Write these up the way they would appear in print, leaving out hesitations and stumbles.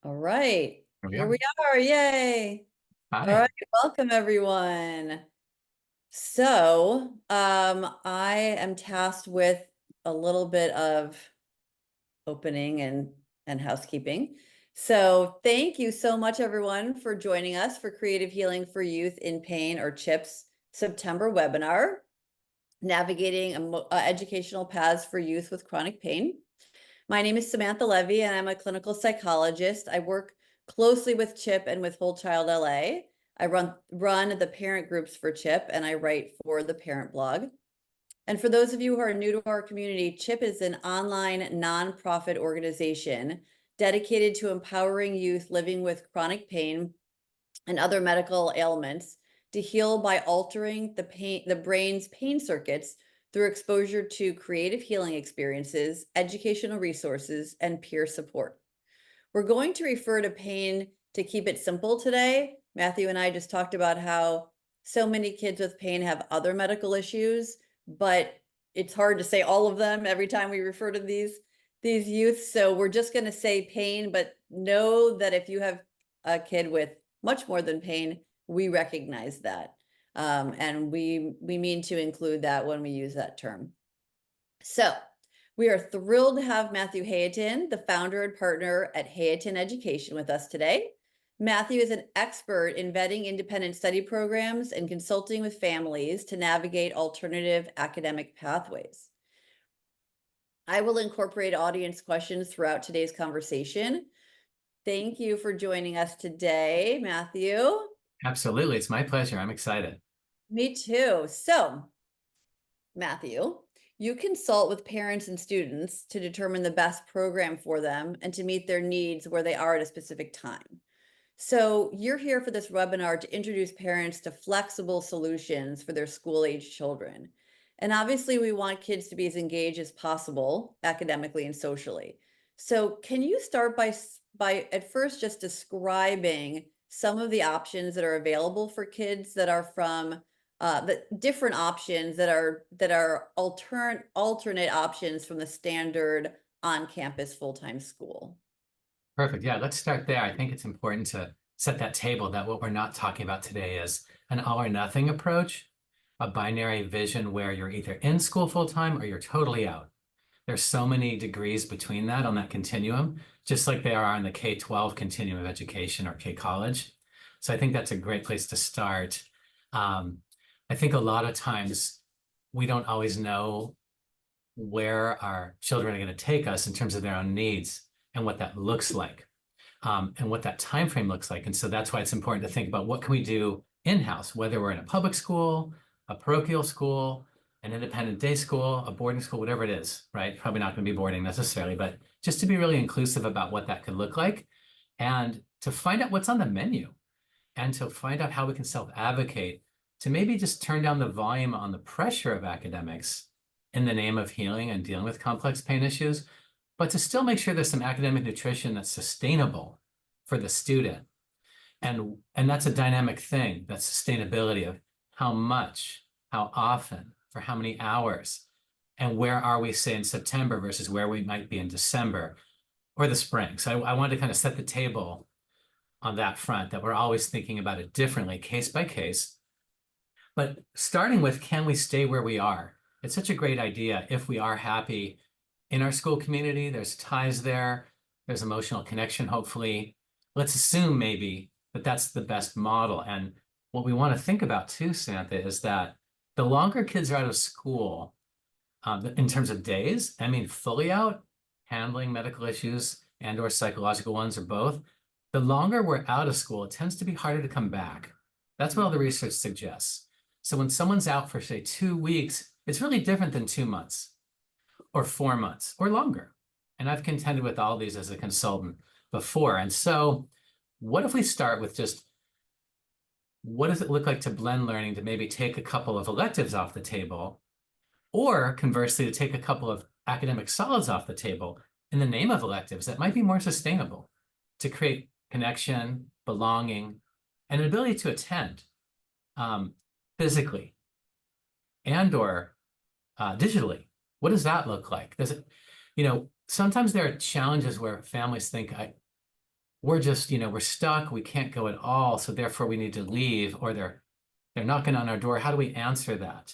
All right, There we here are. we are. Yay. All Hi. right, welcome everyone. I am tasked with a little bit of opening and housekeeping. So, thank you so much everyone for joining us for Creative Healing for Youth in Pain or CHIPS September webinar, Navigating Educational Paths for Youth with Chronic Pain. My name is Samantha Levy, and I'm a clinical psychologist. I work closely with CHIP and with Whole Child LA. I run the parent groups for CHIP, and I write for the parent blog. And for those of you who are new to our community, CHIP is an online nonprofit organization dedicated to empowering youth living with chronic pain and other medical ailments to heal by altering the brain's pain circuits through exposure to creative healing experiences, educational resources, and peer support. We're going to refer to pain to keep it simple today. Matthew and I just talked about how so many kids with pain have other medical issues, but it's hard to say all of them every time we refer to these youth. So we're just going to say pain, but know that if you have a kid with much more than pain, we recognize that. And we mean to include that when we use that term. So we are thrilled to have Matthew Hayutin, the founder and partner at Hayutin Education, with us today. Matthew is an expert in vetting independent study programs and consulting with families to navigate alternative academic pathways. I will incorporate audience questions throughout today's conversation. Thank you for joining us today, Matthew. Absolutely. It's my pleasure. I'm excited. Me too. So, Matthew, you consult with parents and students to determine the best program for them and to meet their needs where they are at a specific time. So, you're here for this webinar to introduce parents to flexible solutions for their school-age children. And obviously, we want kids to be as engaged as possible academically and socially. So, can you start by at first just describing some of the options that are available for kids that are from the different options that are alternate options from the standard on-campus full-time school? Perfect. Yeah, let's start there. I think it's important to set that table that what we're not talking about today is an all or nothing approach, a binary vision where you're either in school full time or you're totally out. There's so many degrees between that on that continuum, just like they are on the K-12 continuum of education or K-college. So I think that's a great place to start. I think a lot of times we don't always know where our children are going to take us in terms of their own needs and what that looks like, and what that time frame looks like. And so that's why it's important to think about what can we do in-house, whether we're in a public school, a parochial school, an independent day school, a boarding school, whatever it is, right? Probably not going to be boarding necessarily, but just to be really inclusive about what that could look like and to find out what's on the menu and to find out how we can self-advocate to maybe just turn down the volume on the pressure of academics in the name of healing and dealing with complex pain issues, but to still make sure there's some academic nutrition that's sustainable for the student. And that's a dynamic thing, that sustainability of how much, how often, for how many hours, and where are we, say, in September versus where we might be in December or the spring. So I wanted to kind of set the table on that front, that we're always thinking about it differently, case by case. But starting with, can we stay where we are? It's such a great idea if we are happy in our school community, there's ties there, there's emotional connection, hopefully. Let's assume maybe that that's the best model. And what we want to think about too, Samantha, is that the longer kids are out of school, in terms of days, I mean, fully out, handling medical issues and or psychological ones or both, the longer we're out of school, it tends to be harder to come back. That's what all the research suggests. So when someone's out for, say, 2 weeks, it's really different than 2 months or 4 months or longer. And I've contended with all these as a consultant before. And so what if we start with just what does it look like to blend learning to maybe take a couple of electives off the table, or conversely, to take a couple of academic solids off the table in the name of electives that might be more sustainable to create connection, belonging, and an ability to attend physically and or digitally. What does that look like? Does it, sometimes there are challenges where families think we're just, we're stuck, we can't go at all, so therefore we need to leave, or they're knocking on our door. How do we answer that?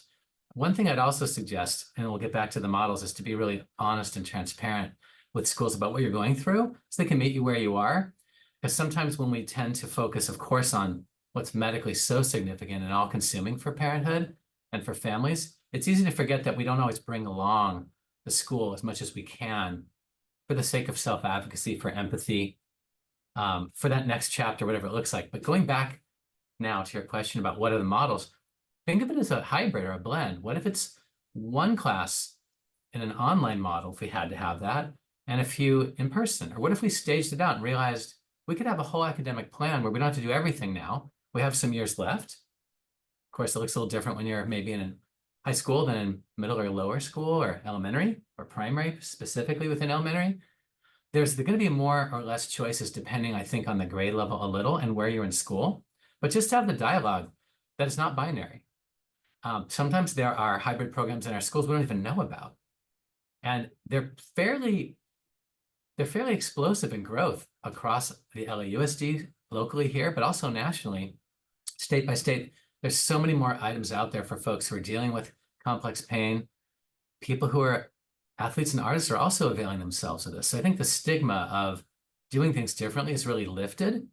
One thing I'd also suggest, and we'll get back to the models, is to be really honest and transparent with schools about what you're going through so they can meet you where you are. Because sometimes when we tend to focus, of course, on what's medically so significant and all-consuming for parenthood and for families, it's easy to forget that we don't always bring along the school as much as we can for the sake of self-advocacy, for empathy, for that next chapter, whatever it looks like. But going back now to your question about what are the models, think of it as a hybrid or a blend. What if it's one class in an online model, if we had to have that, and a few in person? Or what if we staged it out and realized we could have a whole academic plan where we don't have to do everything now. We have some years left. Of course, it looks a little different when you're maybe in high school than in middle or lower school or elementary or primary, specifically within elementary. There's going to be more or less choices depending, I think, on the grade level a little and where you're in school. But just have the dialogue that it's not binary. Sometimes there are hybrid programs in our schools we don't even know about. And they're fairly explosive in growth across the LAUSD locally here, but also nationally, state by state. There's so many more items out there for folks who are dealing with complex pain. People who are athletes and artists are also availing themselves of this. So I think the stigma of doing things differently is really lifted.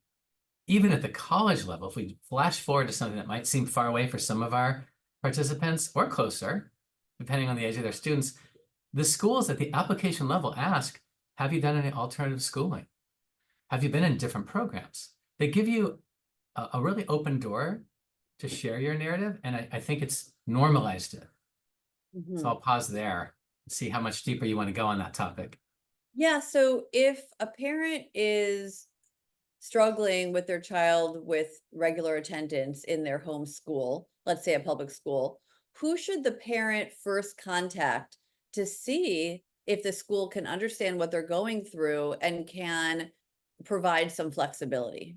Even at the college level, if we flash forward to something that might seem far away for some of our participants or closer, depending on the age of their students, the schools at the application level ask, have you done any alternative schooling? Have you been in different programs? They give you a really open door to share your narrative, and I think it's normalized it. So I'll pause there and see how much deeper you want to go on that topic. Yeah, so if a parent is struggling with their child with regular attendance in their home school, let's say a public school, who should the parent first contact to see if the school can understand what they're going through and can provide some flexibility?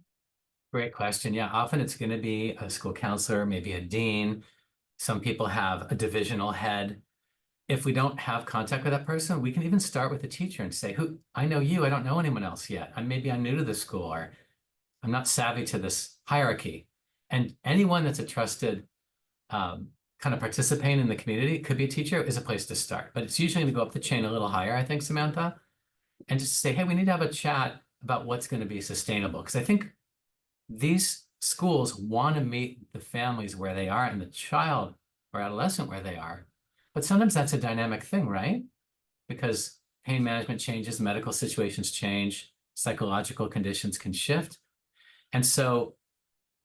Great question. Yeah, often it's going to be a school counselor, maybe a dean. Some people have a divisional head. If we don't have contact with that person, we can even start with the teacher and say, "Who? I know you. I don't know anyone else yet. I'm new to the school, or I'm not savvy to this hierarchy." And anyone that's a trusted kind of participating in the community, could be a teacher, is a place to start. But it's usually going to go up the chain a little higher, I think, Samantha, and just say, "Hey, we need to have a chat about what's going to be sustainable." Because I think these schools want to meet the families where they are and the child or adolescent where they are. But sometimes that's a dynamic thing, right? Because pain management changes, medical situations change, psychological conditions can shift. And so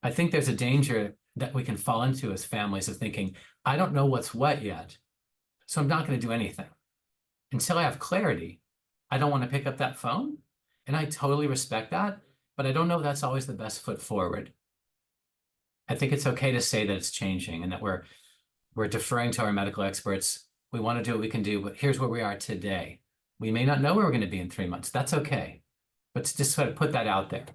I think there's a danger that we can fall into as families of thinking, I don't know what's what yet, so I'm not going to do anything. Until I have clarity, I don't want to pick up that phone. And I totally respect that, but I don't know if that's always the best foot forward. I think it's okay to say that it's changing and that we're deferring to our medical experts. We want to do what we can do, but here's where we are today. We may not know where we're going to be in 3 months. That's okay. But just sort of put that out there.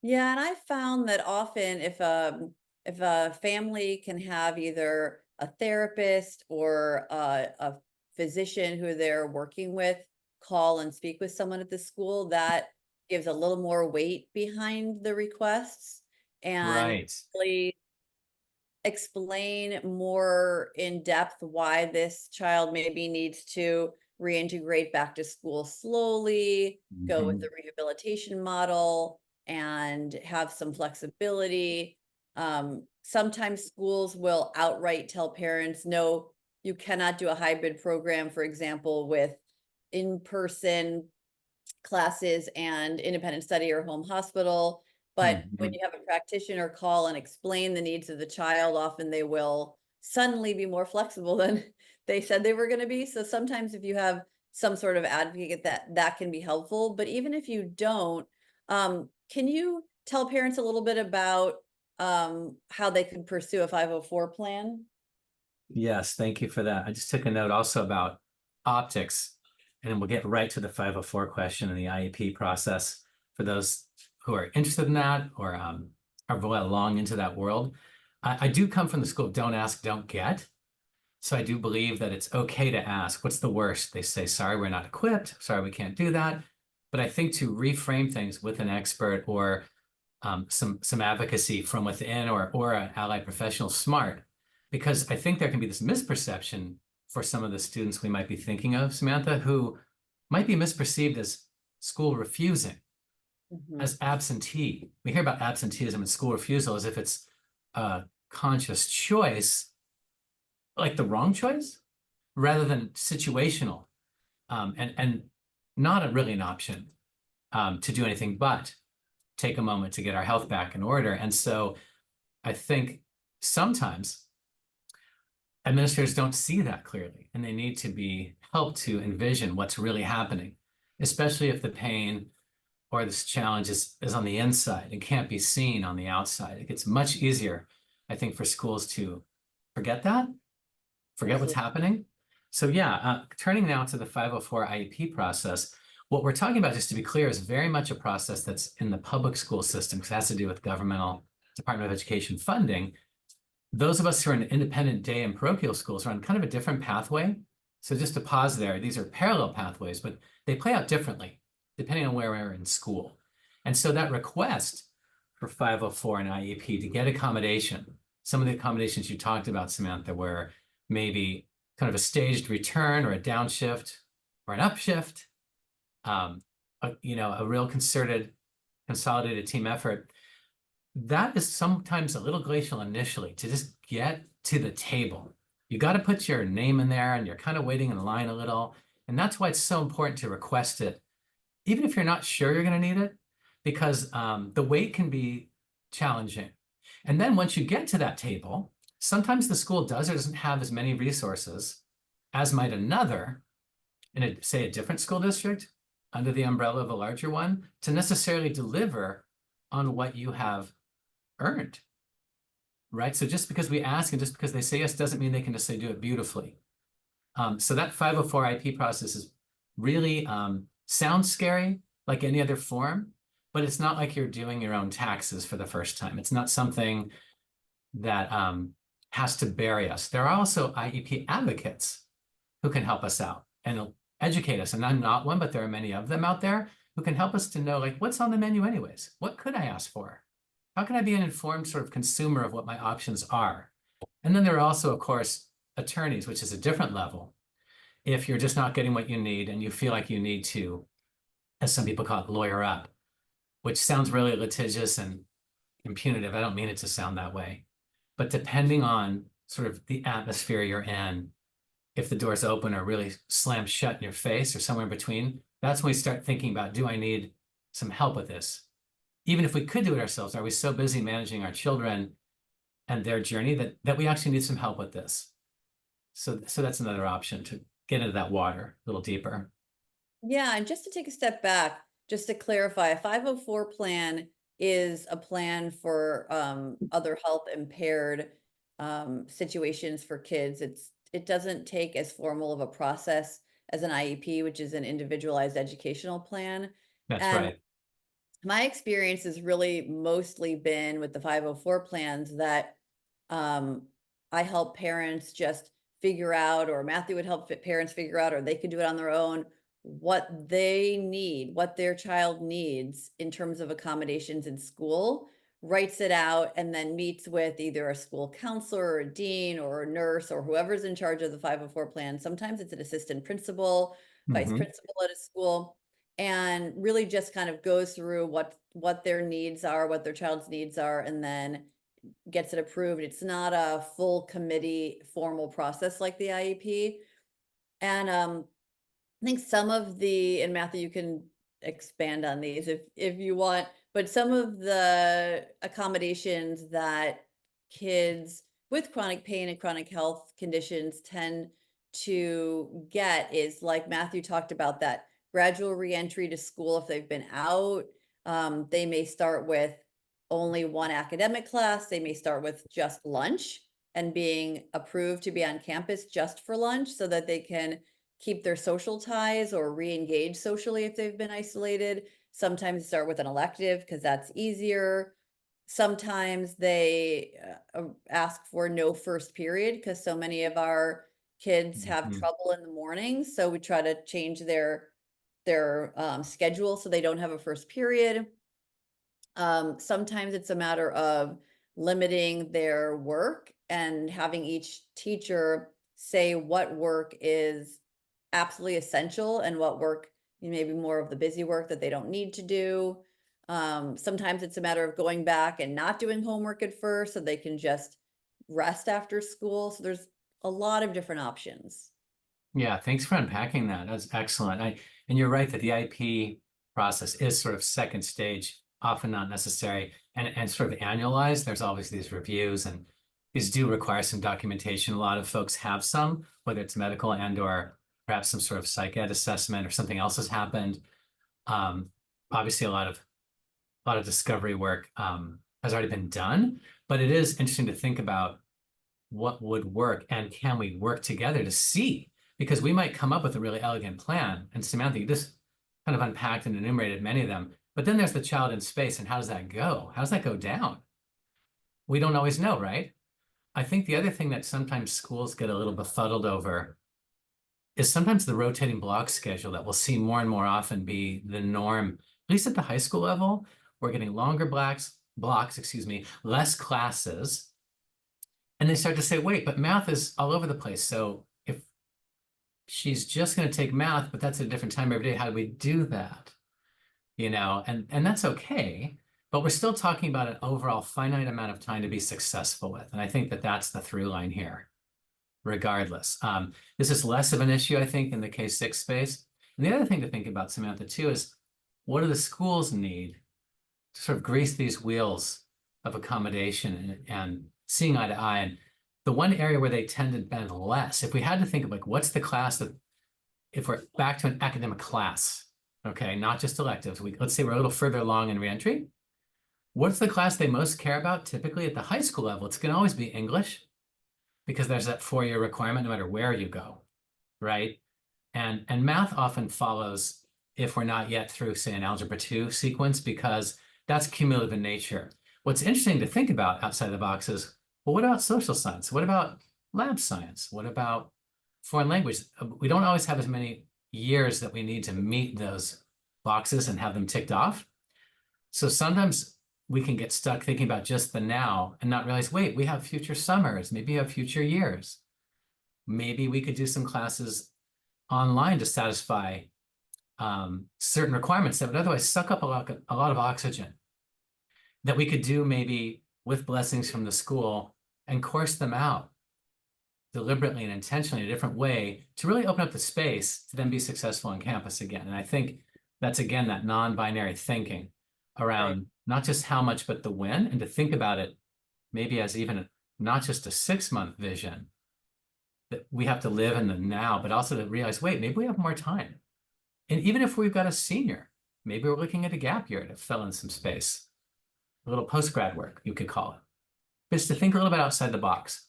Yeah, and I found that often if a family can have either a therapist or a physician who they're working with call and speak with someone at the school, that gives a little more weight behind the requests and Right. really explain more in depth why this child maybe needs to reintegrate back to school slowly, go with the rehabilitation model, and have some flexibility. Sometimes schools will outright tell parents, no, you cannot do a hybrid program, for example, with in-person classes and independent study or home hospital. But when you have a practitioner call and explain the needs of the child, often they will suddenly be more flexible than they said they were going to be. So sometimes if you have some sort of advocate, that can be helpful. But even if you don't, can you tell parents a little bit about how they could pursue a 504 plan? Yes, thank you for that. I just took a note also about optics, and then we'll get right to the 504 question and the IEP process for those who are interested in that or are well along into that world. I do come from the school of don't ask, don't get. So I do believe that it's okay to ask, what's the worst? They say, sorry, we're not equipped. Sorry, we can't do that. But I think to reframe things with an expert or some advocacy from within or an allied professional smart, because I think there can be this misperception for some of the students we might be thinking of, Samantha, who might be misperceived as school refusing, Mhm. as absentee. We hear about absenteeism and school refusal as if it's a conscious choice, like the wrong choice, rather than situational, and not really an option to do anything but take a moment to get our health back in order. And so I think sometimes administrators don't see that clearly, and they need to be helped to envision what's really happening, especially if the pain or this challenge is on the inside and can't be seen on the outside. It gets much easier, I think, for schools to forget that, forget what's Absolutely. happening. So yeah, turning now to the 504 IEP process, what we're talking about, just to be clear, is very much a process that's in the public school system because it has to do with governmental Department of Education funding. Those of us who are in independent day and parochial schools are on kind of a different pathway. So just to pause there, these are parallel pathways, but they play out differently depending on where we're in school. And so that request for 504 and IEP to get accommodation, some of the accommodations you talked about, Samantha, were maybe kind of a staged return or a downshift or an upshift, a real concerted, consolidated team effort. That is sometimes a little glacial initially to just get to the table. You got to put your name in there and you're kind of waiting in line a little. And that's why it's so important to request it, even if you're not sure you're going to need it, because the wait can be challenging. And then once you get to that table, sometimes the school does or doesn't have as many resources as might another in say a different school district under the umbrella of a larger one to necessarily deliver on what you have earned, right? So just because we ask and just because they say yes doesn't mean they can necessarily do it beautifully. So that 504 IP process is really sounds scary like any other form, but it's not like you're doing your own taxes for the first time. It's not something that has to bury us. There are also IEP advocates who can help us out and educate us. And I'm not one, but there are many of them out there who can help us to know, like, what's on the menu anyways? What could I ask for? How can I be an informed sort of consumer of what my options are? And then there are also, of course, attorneys, which is a different level. If you're just not getting what you need and you feel like you need to, as some people call it, lawyer up, which sounds really litigious and impunitive. I don't mean it to sound that way. But depending on sort of the atmosphere you're in, if the doors open or really slam shut in your face or somewhere in between, that's when we start thinking about, do I need some help with this? Even if we could do it ourselves, are we so busy managing our children and their journey that we actually need some help with this? So that's another option to get into that water a little deeper. Yeah, and just to take a step back, just to clarify, a 504 plan is a plan for other health impaired situations for kids. It doesn't take as formal of a process as an IEP, which is an individualized educational plan. That's And right. my experience has really mostly been with the 504 plans that um, I help parents just figure out, or Matthew would help parents figure out, or they could do it on their own, what they need, what their child needs in terms of accommodations in school, writes it out, and then meets with either a school counselor or a dean or a nurse or whoever's in charge of the 504 plan. Sometimes it's an assistant principal, vice Mm-hmm. principal at a school, and really just kind of goes through what their needs are, what their child's needs are, and then gets it approved. It's not a full committee formal process like the IEP. And I think some of the, and Matthew, you can expand on these if you want, but some of the accommodations that kids with chronic pain and chronic health conditions tend to get is, like Matthew talked about, that gradual reentry to school if they've been out. They may start with only one academic class. They may start with just lunch and being approved to be on campus just for lunch so that they can keep their social ties or re-engage socially if they've been isolated. Sometimes start with an elective because that's easier. Sometimes they ask for no first period because so many of our kids have Mm-hmm. trouble in the morning. So we try to change their their schedule so they don't have a first period. Sometimes it's a matter of limiting their work and having each teacher say what work is absolutely essential and what work maybe more of the busy work that they don't need to do. Sometimes it's a matter of going back and not doing homework at first so they can just rest after school. So there's a lot of different options. Yeah, thanks for unpacking that. That's excellent. And you're right that the IP process is sort of second stage, often not necessary, and sort of annualized. There's always these reviews, and these do require some documentation. A lot of folks have some, whether it's medical and or perhaps some sort of psych ed assessment or something else has happened. Obviously, a lot of discovery work has already been done, but it is interesting to think about what would work and can we work together to see, because we might come up with a really elegant plan. And Samantha, you just kind of unpacked and enumerated many of them, but then there's the child in space, and how does that go? How does that go down? We don't always know, right? I think the other thing that sometimes schools get a little befuddled over is sometimes the rotating block schedule that we'll see more and more often be the norm, at least at the high school level. We're getting longer blocks, less classes. And they start to say, wait, but math is all over the place. So if she's just going to take math, but that's at a different time every day, how do we do that? And that's okay, but we're still talking about an overall finite amount of time to be successful with. And I think that that's the through line here, regardless. This is less of an issue, I think, in the K-6 space. And the other thing to think about, Samantha, too, is what do the schools need to sort of grease these wheels of accommodation and seeing eye to eye? And the one area where they tend to bend less, if we had to think of like, what's the class that, if we're back to an academic class, okay, not just electives, let's say we're a little further along in reentry, what's the class they most care about? Typically at the high school level, it's going to always be English, because there's that 4-year requirement no matter where you go, right? And math often follows if we're not yet through, say, an Algebra 2 sequence, because that's cumulative in nature. What's interesting to think about outside the box is, well, what about social science? What about lab science? What about foreign language? We don't always have as many years that we need to meet those boxes and have them ticked off. So sometimes we can get stuck thinking about just the now and not realize, wait, we have future summers, maybe you have future years. Maybe we could do some classes online to satisfy certain requirements that would otherwise suck up a lot of oxygen, that we could do maybe with blessings from the school and course them out deliberately and intentionally in a different way to really open up the space to then be successful on campus again. And I think that's, again, that non-binary thinking around not just how much, but the when, and to think about it maybe as even not just a 6-month vision that we have to live in the now, but also to realize, wait, maybe we have more time. And even if we've got a senior, maybe we're looking at a gap year to fill in some space, a little post-grad work, you could call it. Just to think a little bit outside the box.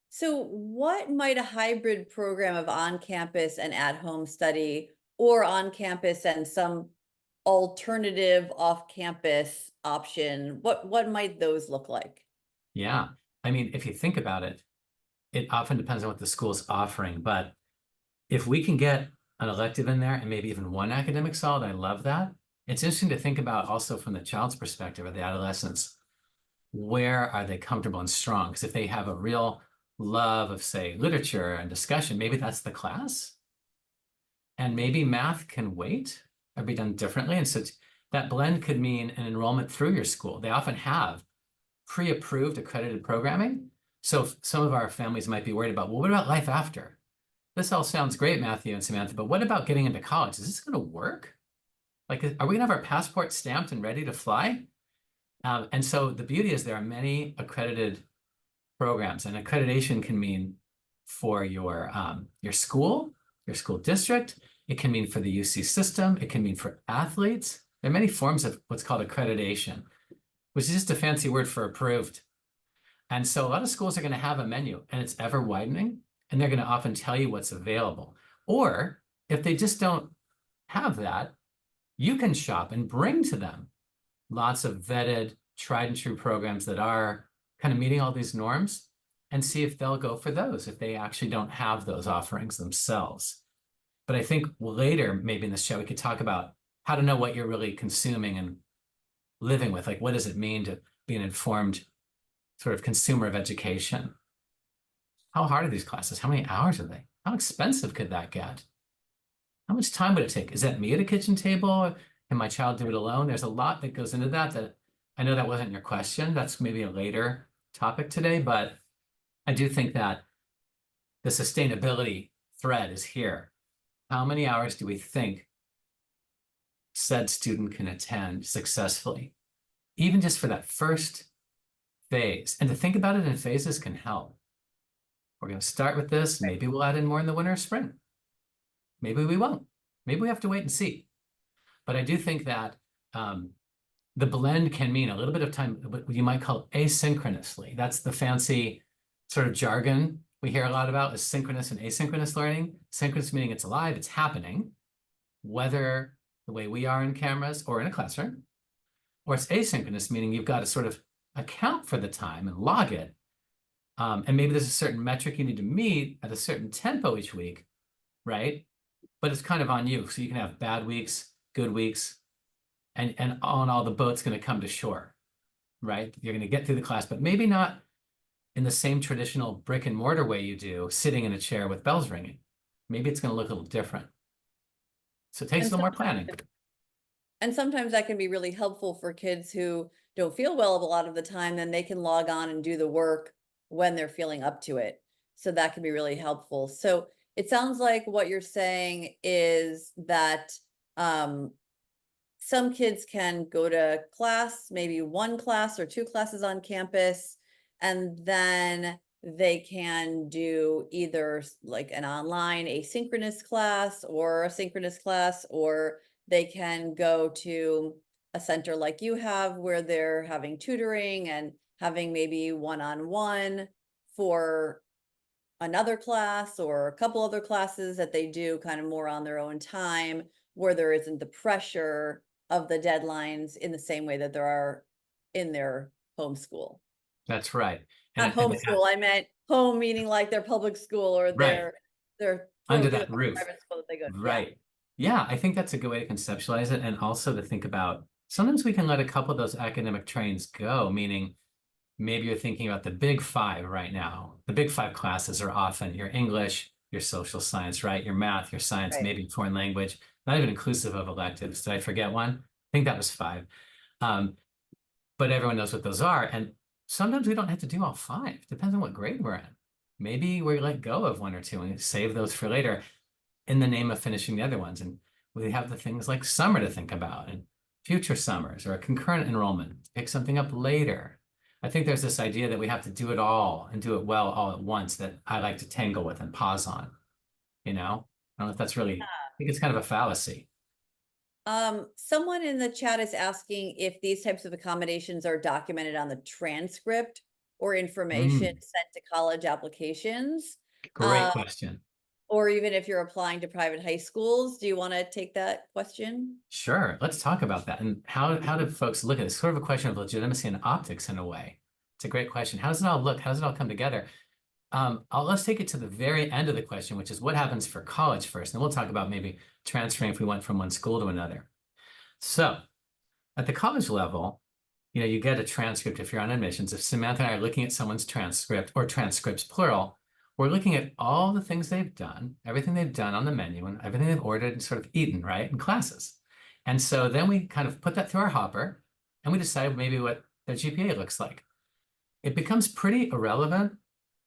So what might a hybrid program of on-campus and at-home study, or on-campus and some alternative off-campus option, what might those look like? Yeah. I mean, if you think about it, it often depends on what the school's offering. But if we can get an elective in there and maybe even one academic solid, I love that. It's interesting to think about also from the child's perspective or the adolescents, where are they comfortable and strong? Because if they have a real love of, say, literature and discussion, maybe that's the class. And maybe math can wait or be done differently. And so that blend could mean an enrollment through your school. They often have pre-approved accredited programming. So some of our families might be worried about, well, what about life after? This all sounds great, Matthew and Samantha, but what about getting into college? Is this going to work? Like, are we going to have our passport stamped and ready to fly? And so the beauty is there are many accredited programs, and accreditation can mean for your school district. It can mean for the UC system. It can mean for athletes. There are many forms of what's called accreditation, which is just a fancy word for approved. And so a lot of schools are going to have a menu, and it's ever widening, and they're going to often tell you what's available. Or if they just don't have that, you can shop and bring to them lots of vetted, tried and true programs that are kind of meeting all these norms, and see if they'll go for those if they actually don't have those offerings themselves. But I think later, maybe in this show, we could talk about how to know what you're really consuming and living with. Like, what does it mean to be an informed sort of consumer of education? How hard are these classes? How many hours are they? How expensive could that get? How much time would it take? Is that me at a kitchen table? Can my child do it alone? There's a lot that goes into that that I know that wasn't your question. That's maybe a later topic today, but I do think that the sustainability thread is here. How many hours do we think said student can attend successfully, even just for that first phase? And to think about it in phases can help. We're going to start with this. Maybe we'll add in more in the winter or spring. Maybe we won't. Maybe we have to wait and see. But I do think that the blend can mean a little bit of time, what you might call asynchronously. That's the fancy sort of jargon we hear a lot about is synchronous and asynchronous learning. Synchronous meaning it's alive, it's happening, whether the way we are in cameras or in a classroom, or it's asynchronous, meaning you've got to sort of account for the time and log it. And maybe there's a certain metric you need to meet at a certain tempo each week, right? But it's kind of on you. So you can have bad weeks, good weeks, and all in all, the boat's going to come to shore, right? You're going to get through the class, but maybe not in the same traditional brick and mortar way you do, sitting in a chair with bells ringing. Maybe it's going to look a little different. So it takes a And little more planning. And sometimes that can be really helpful for kids who don't feel well a lot of the time, then they can log on and do the work when they're feeling up to it. So that can be really helpful. So it sounds like what you're saying is that some kids can go to class, maybe one class or two classes on campus, and then they can do either like an online asynchronous class or a synchronous class, or they can go to a center like you have where they're having tutoring and having maybe one-on-one for another class or a couple other classes that they do kind of more on their own time, where there isn't the pressure of the deadlines in the same way that there are in their homeschool. That's right. Not homeschool, I meant home meaning like their public school or right their under you know, that roof. private school that they go to. Yeah. Right. Yeah, I think that's a good way to conceptualize it. And also to think about sometimes we can let a couple of those academic trains go, meaning maybe you're thinking about the big five right now. The big five classes are often your English, your social science, right? Your math, your science, Right. maybe foreign language, not even inclusive of electives. Did I forget one? I think that was five. But everyone knows what those are. And sometimes we don't have to do all five. Depends on what grade we're in. Maybe we let go of one or two and save those for later in the name of finishing the other ones. And we have the things like summer to think about and future summers or a concurrent enrollment, pick something up later. I think there's this idea that we have to do it all and do it well all at once that I like to tangle with and pause on, you know? I don't know if that's really, I think it's kind of a fallacy. Someone in the chat is asking if these types of accommodations are documented on the transcript or information sent to college applications. Great question. Or even if you're applying to private high schools. Do you want to take that question? Sure. Let's talk about that. And how do folks look at it? It's sort of a question of legitimacy and optics in a way. It's a great question. How does it all look? How does it all come together? Let's take it to the very end of the question, which is what happens for college first. And we'll talk about maybe transferring if we went from one school to another. So at the college level, you get a transcript if you're on admissions. If Samantha and I are looking at someone's transcript or transcripts plural, we're looking at all the things they've done, everything they've done on the menu and everything they've ordered and sort of eaten, right, in classes. And so then we kind of put that through our hopper and we decide maybe what their GPA looks like. It becomes pretty irrelevant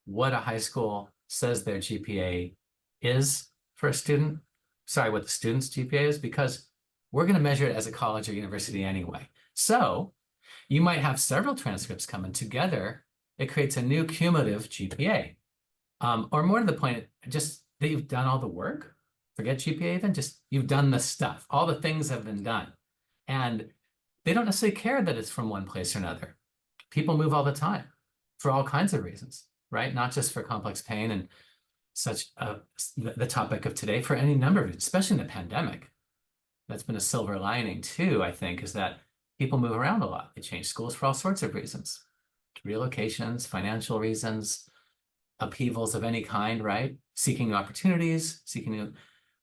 what a high school says their GPA is for a student. Sorry, what the student's GPA is, because we're going to measure it as a college or university anyway. So you might have several transcripts coming together. It creates a new cumulative GPA. Or more to the point, just that you've done all the work. Forget GPA even, just you've done the stuff. All the things have been done. And they don't necessarily care that it's from one place or another. People move all the time for all kinds of reasons, right? Not just for complex pain and such the topic of today, for any number of, especially in the pandemic. That's been a silver lining too, I think, is that people move around a lot. They change schools for all sorts of reasons. Relocations, financial reasons, upheavals of any kind, right? Seeking new opportunities, seeking new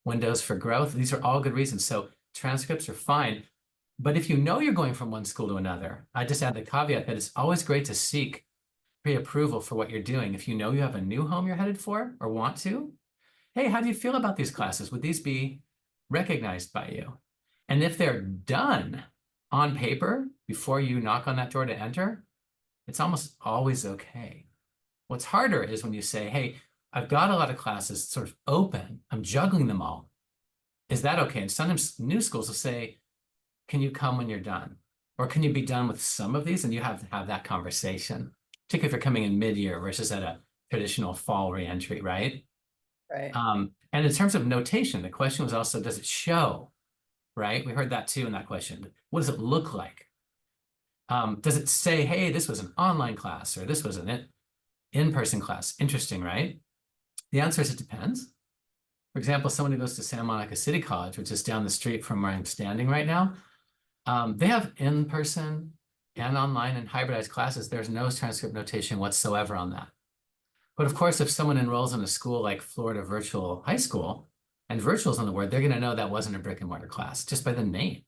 windows for growth. These are all good reasons. So transcripts are fine. But if you know you're going from one school to another, I just add the caveat that it's always great to seek pre-approval for what you're doing. If you know you have a new home you're headed for or want to, hey, how do you feel about these classes? Would these be recognized by you? And if they're done on paper before you knock on that door to enter, it's almost always okay. What's harder is when you say, hey, I've got a lot of classes sort of open. I'm juggling them all. Is that okay? And sometimes new schools will say, can you come when you're done? Or can you be done with some of these? And you have to have that conversation, particularly if you're coming in mid-year versus at a traditional fall reentry, right? Right. And in terms of notation, the question was also, does it show, right? We heard that too in that question. What does it look like? Does it say, hey, this was an online class or this was an in-person class? Interesting, right? The answer is it depends. For example, someone who goes to Santa Monica City College, which is down the street from where I'm standing right now, they have in-person and online and hybridized classes. There's no transcript notation whatsoever on that. But of course, if someone enrolls in a school like Florida Virtual High School and virtual's on the word, they're going to know that wasn't a brick and mortar class just by the name.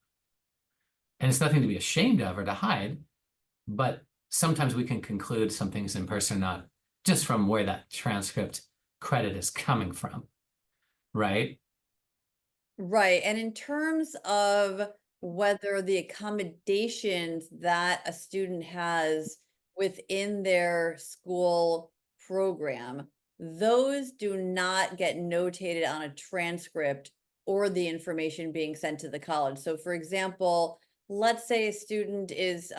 And it's nothing to be ashamed of or to hide, but sometimes we can conclude some things in person, not just from where that transcript credit is coming from, right? Right. And in terms of whether the accommodations that a student has within their school program, those do not get notated on a transcript or the information being sent to the college. So for example, let's say a student is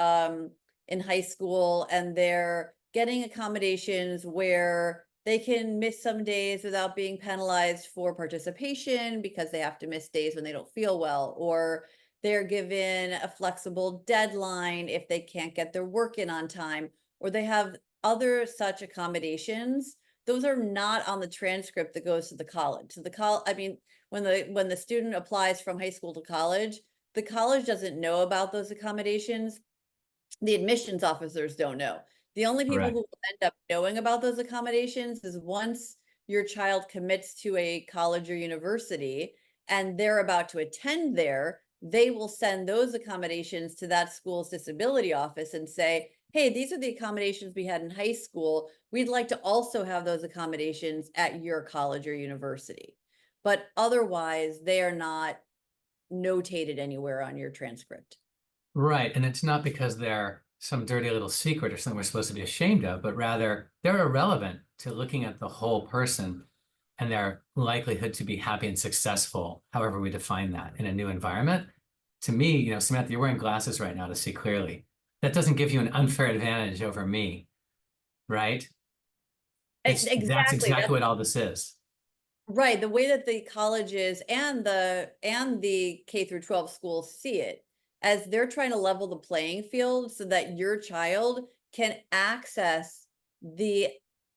in high school and they're getting accommodations where they can miss some days without being penalized for participation because they have to miss days when they don't feel well, or they're given a flexible deadline if they can't get their work in on time, or they have other such accommodations. Those are not on the transcript that goes to the college. So I mean, when the student applies from high school to college, the college doesn't know about those accommodations. The admissions officers don't know. The only people Correct. who will end up knowing about those accommodations is once your child commits to a college or university and they're about to attend there, they will send those accommodations to that school's disability office and say, hey, these are the accommodations we had in high school. We'd like to also have those accommodations at your college or university. But otherwise, they are not notated anywhere on your transcript. Right. And it's not because they're some dirty little secret or something we're supposed to be ashamed of, but rather they're irrelevant to looking at the whole person and their likelihood to be happy and successful, however we define that in a new environment. To me, Samantha, you're wearing glasses right now to see clearly. That doesn't give you an unfair advantage over me, right? That's Exactly. exactly what all this is. Right, the way that the colleges and the K through 12 schools see it, as they're trying to level the playing field so that your child can access the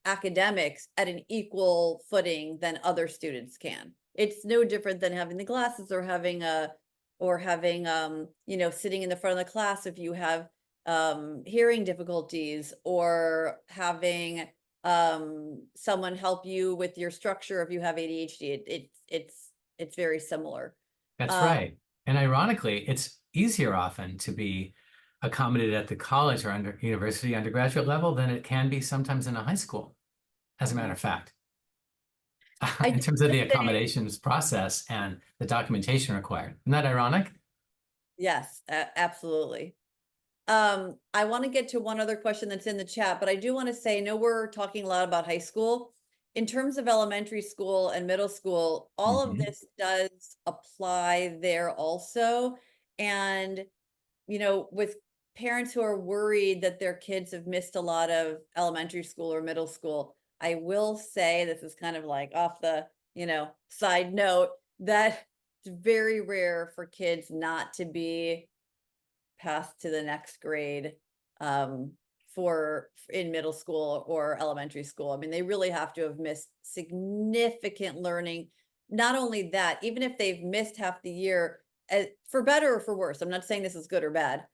academics at an equal footing than other students can. It's no different than having the glasses or having sitting in the front of the class if you have hearing difficulties, or having someone help you with your structure if you have ADHD. It's very similar. That's Uh, right. And ironically, it's easier often to be accommodated at the college or university undergraduate level than it can be sometimes in a high school, as a matter of fact, I in do terms of wanna the say accommodations process and the documentation required. Isn't that ironic? yes, absolutely. I want to get to one other question that's in the chat, but I do want to say, I know we're talking a lot about high school. In terms of elementary school and middle school, all of Mhm. this does apply there also. And with parents who are worried that their kids have missed a lot of elementary school or middle school, I will say, this is kind of like off the, side note, that it's very rare for kids not to be passed to the next grade um, for in middle school or elementary school. I mean, they really have to have missed significant learning. Not only that, even if they've missed half the year, for better or for worse, I'm not saying this is good or bad.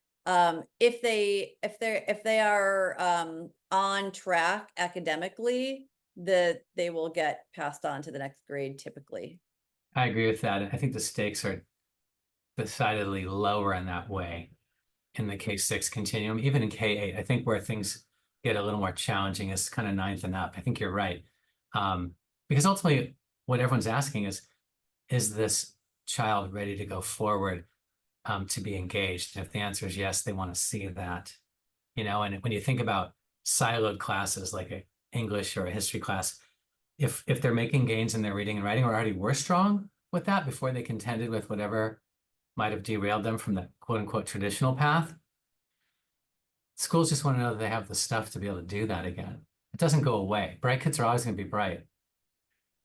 If they are on track academically, they will get passed on to the next grade typically. I agree with that. I think the stakes are decidedly lower in that way in the K-6 continuum, even in K-8. I think where things get a little more challenging is kind of ninth and up. I think you're right. Um, because ultimately, what everyone's asking is this child ready to go forward to be engaged? And if the answer is yes, they want to see that, and when you think about siloed classes like a English or a history class, if they're making gains in their reading and writing or already were strong with that before they contended with whatever might have derailed them from the quote unquote traditional path, schools just want to know that they have the stuff to be able to do that again. It doesn't go away. Bright kids are always going to be bright,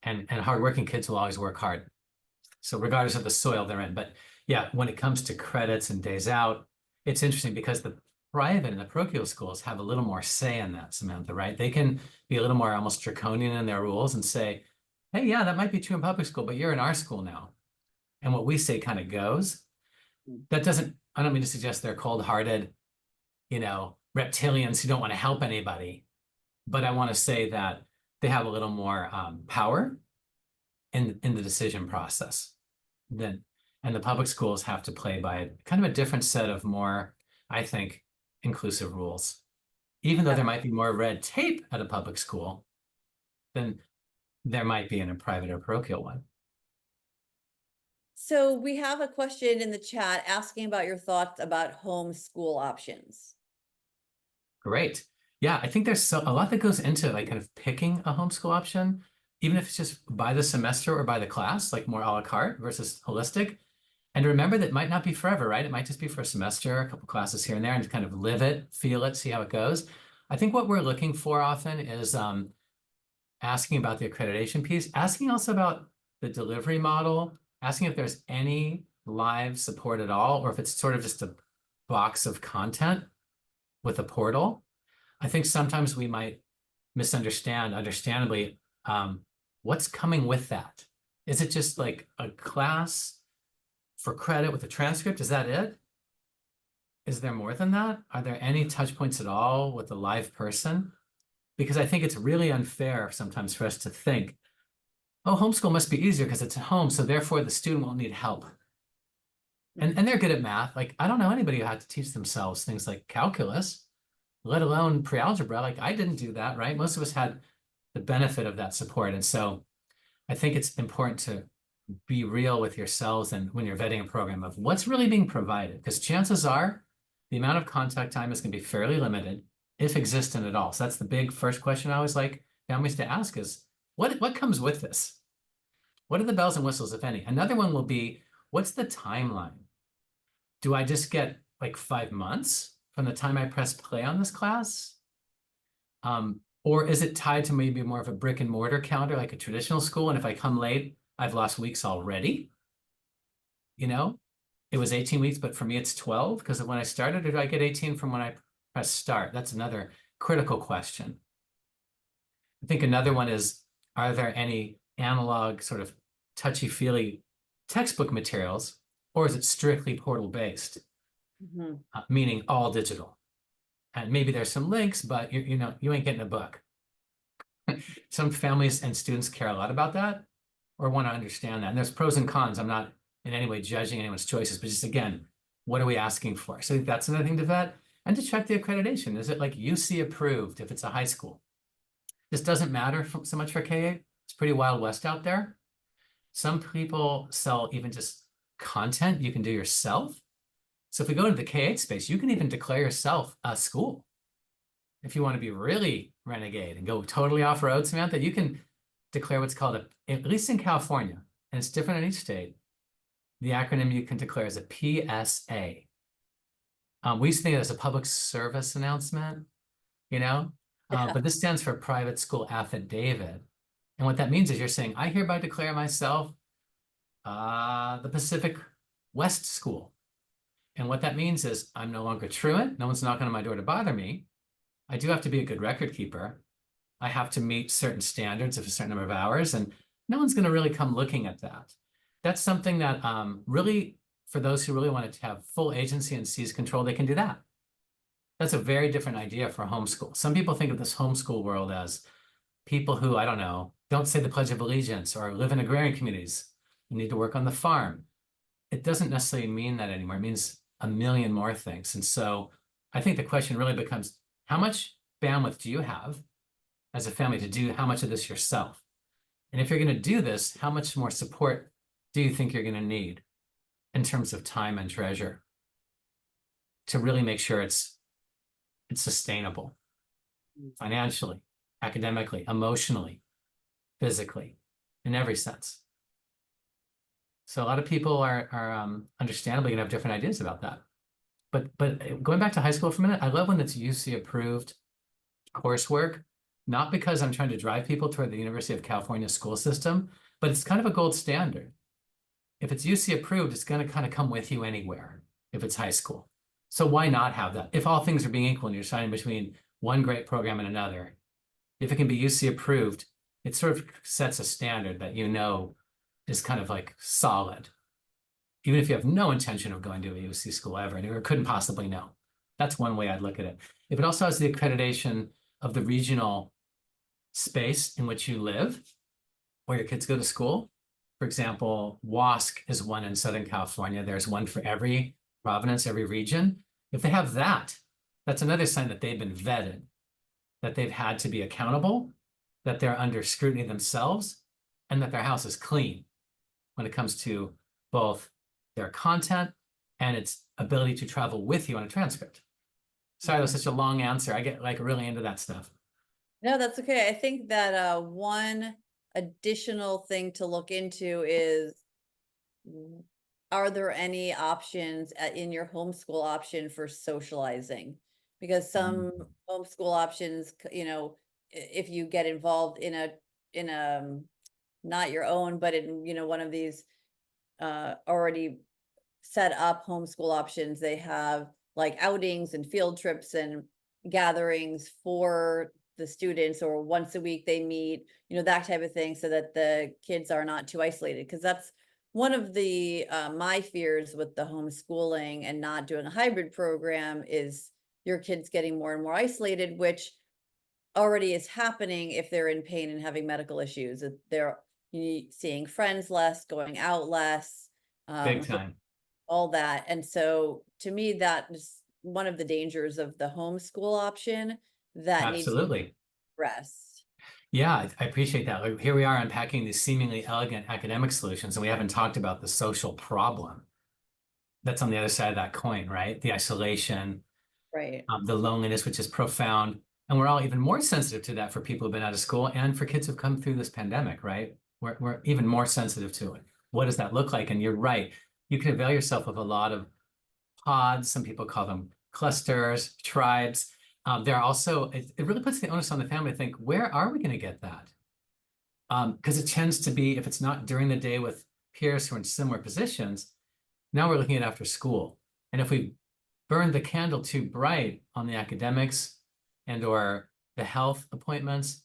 and hardworking kids will always work hard. So regardless of the soil they're in. But yeah, when it comes to credits and days out, it's interesting because the private and the parochial schools have a little more say in that, Samantha, right? They can be a little more almost draconian in their rules and say, hey, yeah, that might be true in public school, but you're in our school now. And what we say kind of goes. That doesn't, I don't mean to suggest they're cold-hearted, reptilians who don't want to help anybody. But I want to say that they have a little more power in the decision process than, and the public schools have to play by kind of a different set of more, I think, inclusive rules. Even though there might be more red tape at a public school than there might be in a private or parochial one. So we have a question in the chat asking about your thoughts about homeschool options. Great. Yeah, I think there's a lot that goes into like kind of picking a homeschool option, even if it's just by the semester or by the class, like more a la carte versus holistic. And remember that might not be forever, right? It might just be for a semester, a couple classes here and there, and kind of live it, feel it, see how it goes. I think what we're looking for often is asking about the accreditation piece, asking also about the delivery model, asking if there's any live support at all, or if it's sort of just a box of content with a portal. I think sometimes we might misunderstand, understandably, what's coming with that. Is it just like a class for credit with a transcript? Is that it? Is there more than that? Are there any touch points at all with a live person? Because I think it's really unfair sometimes for us to think, oh, homeschool must be easier because it's at home, so therefore the student won't need help. And they're good at math. Like, I don't know anybody who had to teach themselves things like calculus, let alone pre-algebra. Like, I didn't do that, right? Most of us had the benefit of that support. And so I think it's important to be real with yourselves and when you're vetting a program of what's really being provided, because chances are the amount of contact time is going to be fairly limited, if existent at all. So that's the big first question I always like families to ask is, what comes with this? What are the bells and whistles, if any? Another one will be, what's the timeline? Do I just get like 5 months from the time I press play on this class? Or is it tied to maybe more of a brick and mortar calendar, like a traditional school? And if I come late, I've lost weeks already. It was 18 weeks, but for me, it's 12 because of when I started, or do I get 18 from when I press start? That's another critical question. I think another one is, are there any analog sort of touchy-feely textbook materials, or is it strictly portal-based, meaning all digital? And maybe there's some links, but you ain't getting a book. Some families and students care a lot about that or want to understand that. And there's pros and cons. I'm not in any way judging anyone's choices, but just again, what are we asking for? So I think that's another thing to vet and to check the accreditation. Is it like UC approved if it's a high school? This doesn't matter so much for K-8. It's pretty Wild West out there. Some people sell even just content you can do yourself. So if we go into the K-8 space, you can even declare yourself a school. If you want to be really renegade and go totally off-road, Samantha, you can declare what's called at least in California, and it's different in each state, the acronym you can declare is a PSA. We used to think of it as a public service announcement, but this stands for Private School Affidavit. And what that means is you're saying, I hereby declare myself the Pacific West School. And what that means is I'm no longer truant. No one's knocking on my door to bother me. I do have to be a good record keeper. I have to meet certain standards of a certain number of hours, and no one's going to really come looking at that. That's something that really, for those who really want to have full agency and seize control, they can do that. That's a very different idea for homeschool. Some people think of this homeschool world as people who, I don't know, don't say the Pledge of Allegiance or live in agrarian communities. You need to work on the farm. It doesn't necessarily mean that anymore. It means a million more things. And so I think the question really becomes, how much bandwidth do you have as a family to do how much of this yourself? And if you're going to do this, how much more support do you think you're going to need in terms of time and treasure to really make sure it's sustainable financially, academically, emotionally, physically, in every sense? So a lot of people are understandably going to have different ideas about that. But going back to high school for a minute, I love when it's UC approved coursework, not because I'm trying to drive people toward the University of California school system, but it's kind of a gold standard. If it's UC approved, it's going to kind of come with you anywhere if it's high school. So why not have that? If all things are being equal and you're deciding between one great program and another, if it can be UC approved, it sort of sets a standard that you know is kind of like solid, even if you have no intention of going to a UC school ever, or couldn't possibly know. That's one way I'd look at it. If it also has the accreditation of the regional space in which you live, where your kids go to school. For example, WASC is one in Southern California. There's one for every province, every region. If they have that, that's another sign that they've been vetted, that they've had to be accountable, that they're under scrutiny themselves, and that their house is clean when it comes to both their content and its ability to travel with you on a transcript. Sorry, that was such a long answer. I get like really into that stuff. No, that's okay. I think that one additional thing to look into is, are there any options in your homeschool option for socializing? Because some homeschool options, if you get involved in a not your own, but in, one of these already set up homeschool options, they have like outings and field trips and gatherings for the students, or once a week they meet, that type of thing, so that the kids are not too isolated. Because that's one of the my fears with the homeschooling and not doing a hybrid program, is your kids getting more and more isolated, which already is happening if they're in pain and having medical issues. That they're seeing friends less, going out less, Big time. all that. And so to me, that is one of the dangers of the homeschool option that needs to be Absolutely. addressed. Yeah, I appreciate that. Like, here we are unpacking these seemingly elegant academic solutions, and we haven't talked about the social problem that's on the other side of that coin, right? The isolation, Right. the loneliness, which is profound. And we're all even more sensitive to that for people who've been out of school and for kids who've come through this pandemic, right? We're even more sensitive to it. What does that look like? And you're right. You can avail yourself of a lot of pods. Some people call them clusters, tribes. There are also, it really puts the onus on the family to think, where are we going to get that? Because it tends to be, if it's not during the day with peers who are in similar positions, now we're looking at after school. And if we burn the candle too bright on the academics and or the health appointments,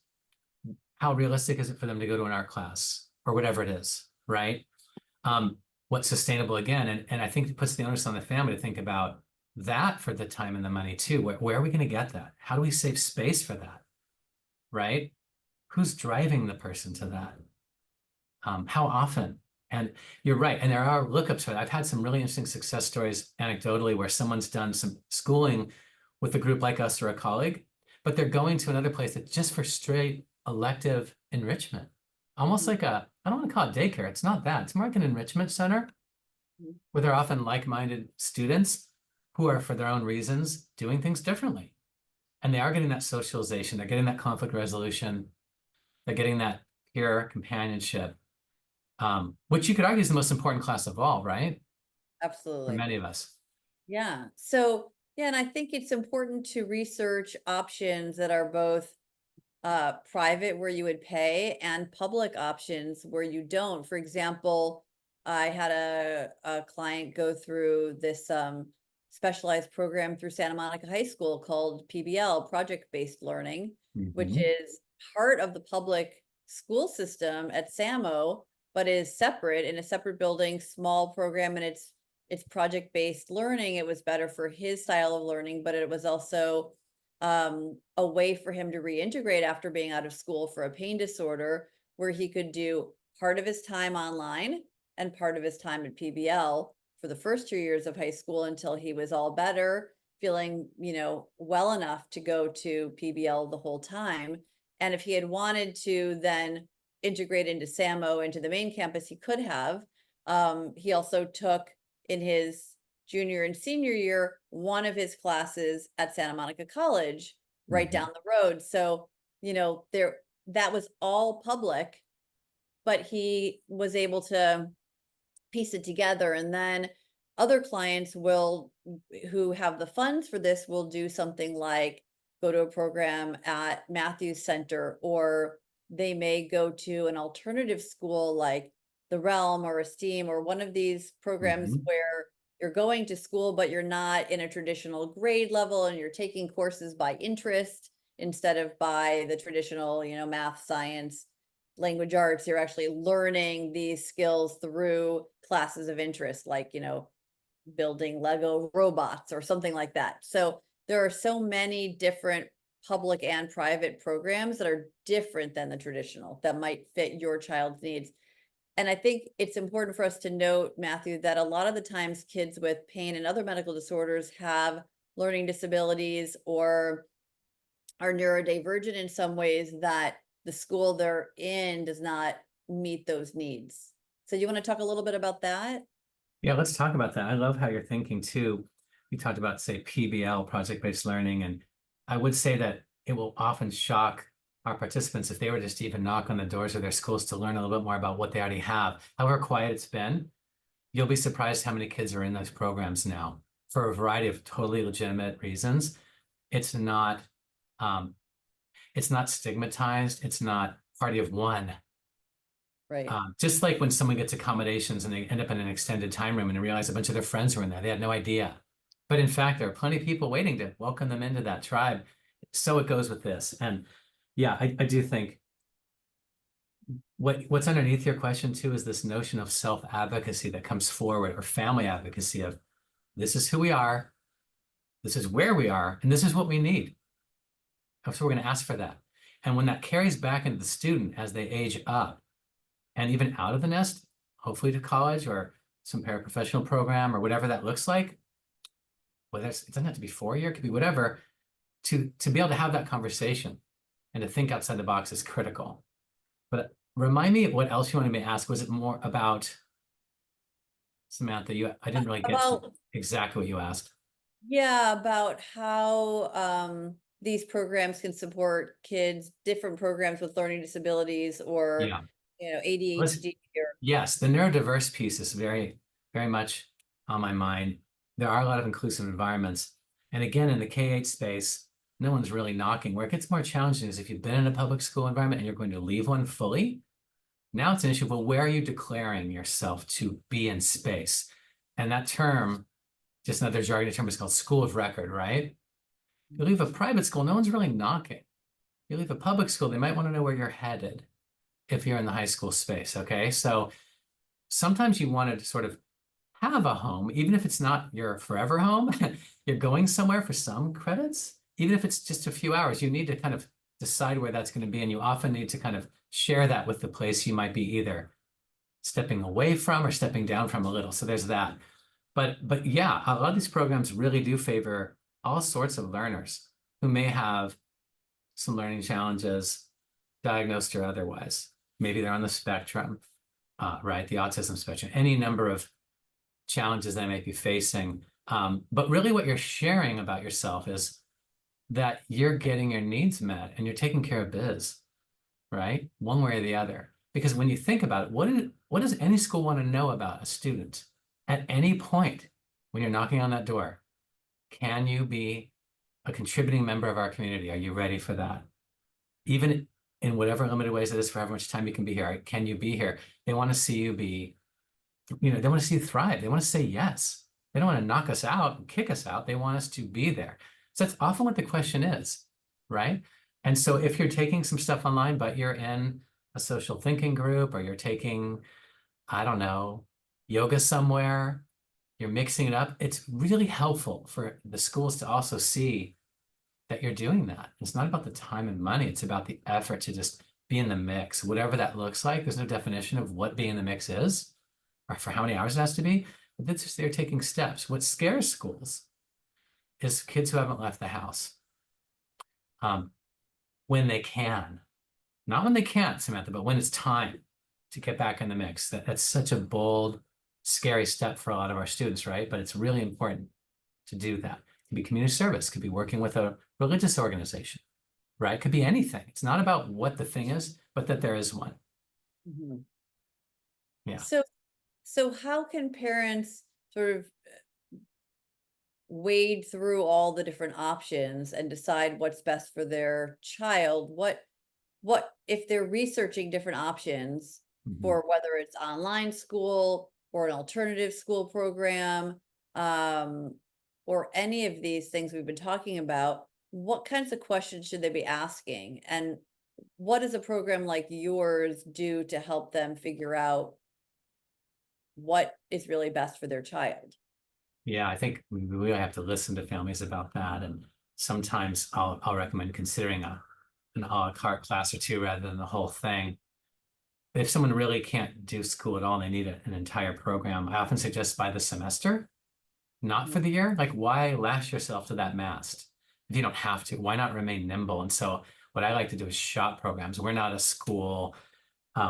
how realistic is it for them to go to an art class or whatever it is, right? What's sustainable again? And I think it puts the onus on the family to think about that for the time and the money too. Where are we going to get that? How do we save space for that, right? Who's driving the person to that? How often? And you're right. And there are lookups for that. I've had some really interesting success stories anecdotally where someone's done some schooling with a group like us or a colleague, but they're going to another place that's just for straight elective enrichment. Almost like I don't want to call it daycare. It's not that. It's more like an enrichment center where they're often like-minded students who are, for their own reasons, doing things differently. And they are getting that socialization. They're getting that conflict resolution. They're getting that peer companionship, which you could argue is the most important class of all, right? For Absolutely. many of us. Yeah. So, yeah, and I think it's important to research options that are both private, where you would pay, and public options where you don't. For example, I had a client go through this specialized program through Santa Monica High School called PBL, project-based learning, which is part of the public school system at SAMO, but is separate in a separate building, small program, and it's project-based learning. It was better for his style of learning, but it was also a way for him to reintegrate after being out of school for a pain disorder, where he could do part of his time online and part of his time at PBL for the first 2 years of high school until he was all better, feeling, well enough to go to PBL the whole time. And if he had wanted to then integrate into SAMO, into the main campus, he could have. He also took in his junior and senior year one of his classes at Santa Monica College, right down the road. So, that was all public, but he was able to piece it together. And then other clients who have the funds for this will do something like go to a program at Matthews Center, or they may go to an alternative school like the Realm or Esteem, or one of these programs where you're going to school, but you're not in a traditional grade level and you're taking courses by interest instead of by the traditional, math, science, language arts. You're actually learning these skills through classes of interest, like, building Lego robots or something like that. So there are so many different public and private programs that are different than the traditional that might fit your child's needs. And I think it's important for us to note, Matthew, that a lot of the times kids with pain and other medical disorders have learning disabilities or are neurodivergent in some ways that the school they're in does not meet those needs. So you want to talk a little bit about that? Yeah, let's talk about that. I love how you're thinking too. You talked about, say, PBL, project-based learning, and I would say that it will often shock our participants if they were just to even knock on the doors of their schools to learn a little bit more about what they already have. However quiet it's been, you'll be surprised how many kids are in those programs now for a variety of totally legitimate reasons. It's not stigmatized. It's not party of one. Right. Just like when someone gets accommodations and they end up in an extended time room and they realize a bunch of their friends were in there. They had no idea. But in fact, there are plenty of people waiting to welcome them into that tribe. So it goes with this. And yeah, I do think what's underneath your question too is this notion of self-advocacy that comes forward, or family advocacy of this is who we are, this is where we are, and this is what we need. So we're going to ask for that. And when that carries back into the student as they age up and even out of the nest, hopefully to college or some paraprofessional program or whatever that looks like, whether it doesn't have to be 4 year, it could be whatever, to be able to have that conversation and to think outside the box is critical. But remind me what else you wanted me to ask. Was it more about, Samantha, I didn't really get exactly what you asked. Yeah, about how these programs can support kids, different programs with learning disabilities or, Yeah. ADHD or Yes, the neurodiverse piece is very, very much on my mind. There are a lot of inclusive environments. And again, in the K-8 space, no one's really knocking. Where it gets more challenging is if you've been in a public school environment and you're going to leave one fully. Now it's an issue of, well, where are you declaring yourself to be in space? And that term, just another jargon term, is called school of record, right? You leave a private school, no one's really knocking. You leave a public school, they might want to know where you're headed if you're in the high school space, okay? So sometimes you want to sort of have a home, even if it's not your forever home, you're going somewhere for some credits, even if it's just a few hours, you need to kind of decide where that's going to be. And you often need to kind of share that with the place you might be either stepping away from or stepping down from a little. So there's that. But yeah, a lot of these programs really do favor all sorts of learners who may have some learning challenges, diagnosed or otherwise. Maybe they're on the spectrum, right? The autism spectrum, any number of challenges they may be facing. But really what you're sharing about yourself is that you're getting your needs met and you're taking care of biz, right? One way or the other. Because when you think about it, what does any school want to know about a student at any point when you're knocking on that door? Can you be a contributing member of our community? Are you ready for that? Even in whatever limited ways it is for how much time you can be here, can you be here? They want to see you be, they want to see you thrive. They want to say yes. They don't want to knock us out and kick us out. They want us to be there. So that's often what the question is, right? And so if you're taking some stuff online, but you're in a social thinking group, or you're taking, I don't know, yoga somewhere, you're mixing it up, it's really helpful for the schools to also see that you're doing that. It's not about the time and money. It's about the effort to just be in the mix, whatever that looks like. There's no definition of what being in the mix is, or for how many hours it has to be, but that's just they're taking steps. What scares schools is kids who haven't left the house um, when they can, not when they can't, Samantha, but when it's time to get back in the mix. That's such a bold, scary step for a lot of our students, right? But it's really important to do that. It could be community service, could be working with a religious organization, right? It could be anything. It's not about what the thing is, but that there is one. Mhm. Yeah. So how can parents sort of wade through all the different options and decide what's best for their child? What if they're researching different options Mhm. for whether it's online school or an alternative school program, um, or any of these things we've been talking about, what kinds of questions should they be asking? And what does a program like yours do to help them figure out what is really best for their child? Yeah, I think we really have to listen to families about that. And sometimes I'll recommend considering an a la carte class or two rather than the whole thing. If someone really can't do school at all, and they need an entire program, I often suggest by the semester, not for Mhm. the year. Like, why lash yourself to that mast if you don't have to? Why not remain nimble? And so, what I like to do is shop programs. We're not a school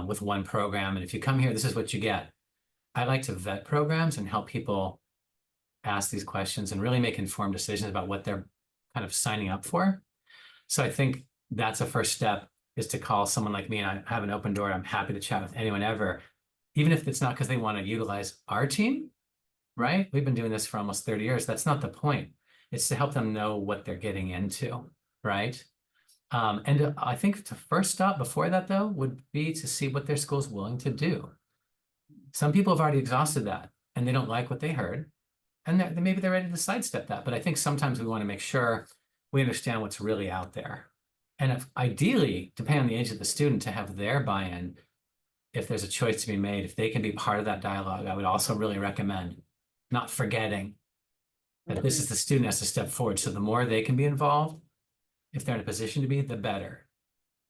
with one program, and if you come here, this is what you get. I like to vet programs and help people ask these questions and really make informed decisions about what they're kind of signing up for. So I think that's a first step is to call someone like me, and I have an open door. I'm happy to chat with anyone ever, even if it's not because they want to utilize our team, right? We've been doing this for almost 30 years. That's not the point. It's to help them know what they're getting into, right? And I think the first stop before that, though, would be to see what their school's willing to do. Some people have already exhausted that and they don't like what they heard. And maybe they're ready to sidestep that. But I think sometimes we want to make sure we understand what's really out there. And if ideally, depending on the age of the student, to have their buy-in, if there's a choice to be made, if they can be part of that dialogue, I would also really recommend not forgetting that this Mhm. is the student has to step forward. So the more they can be involved, if they're in a position to be, the better.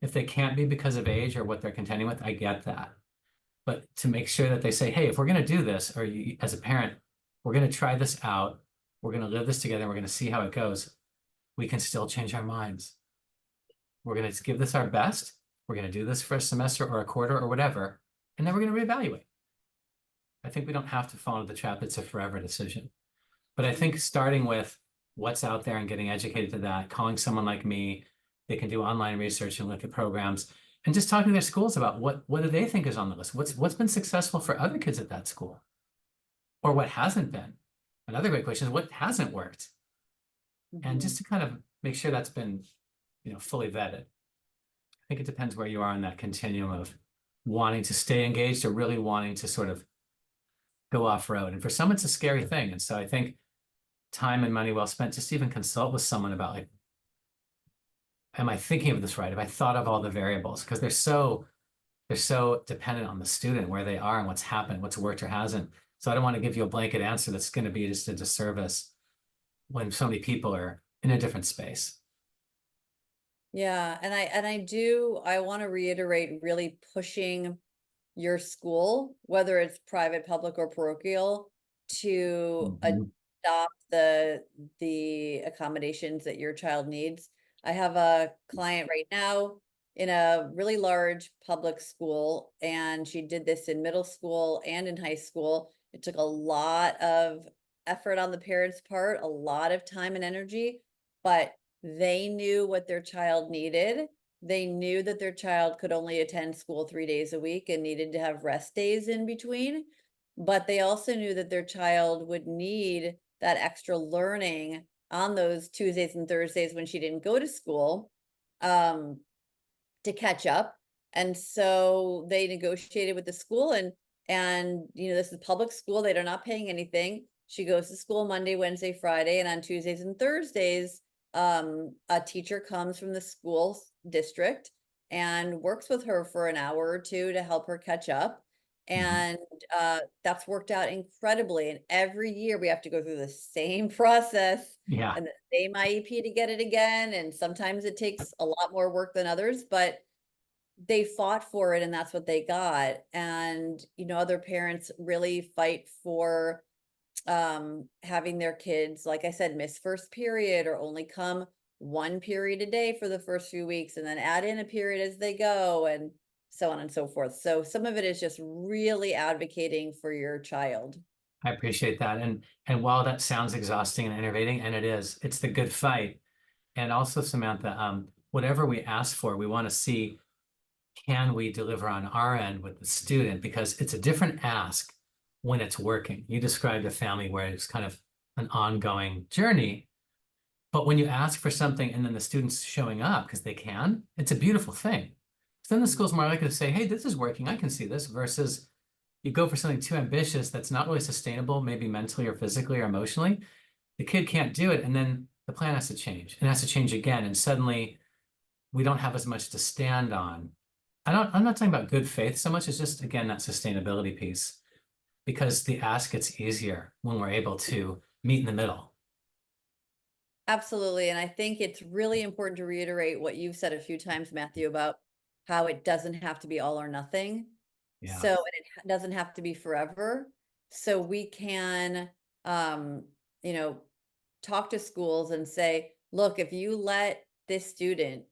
If they can't be because of age or what they're contending with, I get that. But to make sure that they say, hey, if we're going to do this, or you, as a parent, we're going to try this out, we're going to live this together, we're going to see how it goes, we can still change our minds. We're going to give this our best. We're going to do this for a semester or a quarter or whatever, and then we're going to reevaluate. I think we don't have to fall into the trap. It's a forever decision. But I think starting with what's out there and getting educated to that, calling someone like me, they can do online research and look at programs and just talking to their schools about what do they think is on the list? What's been successful for other kids at that school? Or what hasn't been? Another great question is what hasn't worked? And just Mhm. to kind of make sure that's been, fully vetted. I think it depends where you are on that continuum of wanting to stay engaged or really wanting to sort of go off road. And for some, it's a scary thing. And so I think time and money well spent, just even consult with someone about like, am I thinking of this right? Have I thought of all the variables? Because they're so dependent on the student, where they are and what's happened, what's worked or hasn't. So I don't want to give you a blanket answer that's going to be just a disservice when so many people are in a different space. Yeah, I want to reiterate really pushing your school, whether it's private, public, or parochial, to Mhm. adopt the accommodations that your child needs. I have a client right now in a really large public school, and she did this in middle school and in high school. It took a lot of effort on the parents' part, a lot of time and energy, but they knew what their child needed. They knew that their child could only attend school 3 days a week and needed to have rest days in between, but they also knew that their child would need that extra learning on those Tuesdays and Thursdays when she didn't go to school, um, to catch up. And so they negotiated with the school, and this is public school, they're not paying anything. She goes to school Monday, Wednesday, Friday, and on Tuesdays and Thursdays, a teacher comes from the school district and works with her for an hour or two to help her catch up. Mhm. And that's worked out incredibly. And every year we have to go through the same process Yeah. and the same IEP to get it again. And sometimes it takes a lot more work than others, but they fought for it and that's what they got. And, other parents really fight for having their kids, like I said, miss first period or only come one period a day for the first few weeks and then add in a period as they go and so on and so forth. So some of it is just really advocating for your child. I appreciate that. And while that sounds exhausting and enervating, and it is, it's the good fight. And also, Samantha, whatever we ask for, we want to see, can we deliver on our end with the student? Because it's a different ask when it's working. You described a family where it's kind of an ongoing journey. But when you ask for something and then the student's showing up because they can, it's a beautiful thing. So then the school's more likely to say, hey, this is working. I can see this, versus you go for something too ambitious that's not really sustainable, maybe mentally or physically or emotionally. The kid can't do it. And then the plan has to change and has to change again. And suddenly we don't have as much to stand on. I'm not talking about good faith so much as just, again, that sustainability piece, because the ask gets easier when we're able to meet in the middle. Absolutely. And I think it's really important to reiterate what you've said a few times, Matthew, about how it doesn't have to be all or nothing. Yeah. So it doesn't have to be forever. So we can, you know, talk to schools and say, look, if you let this student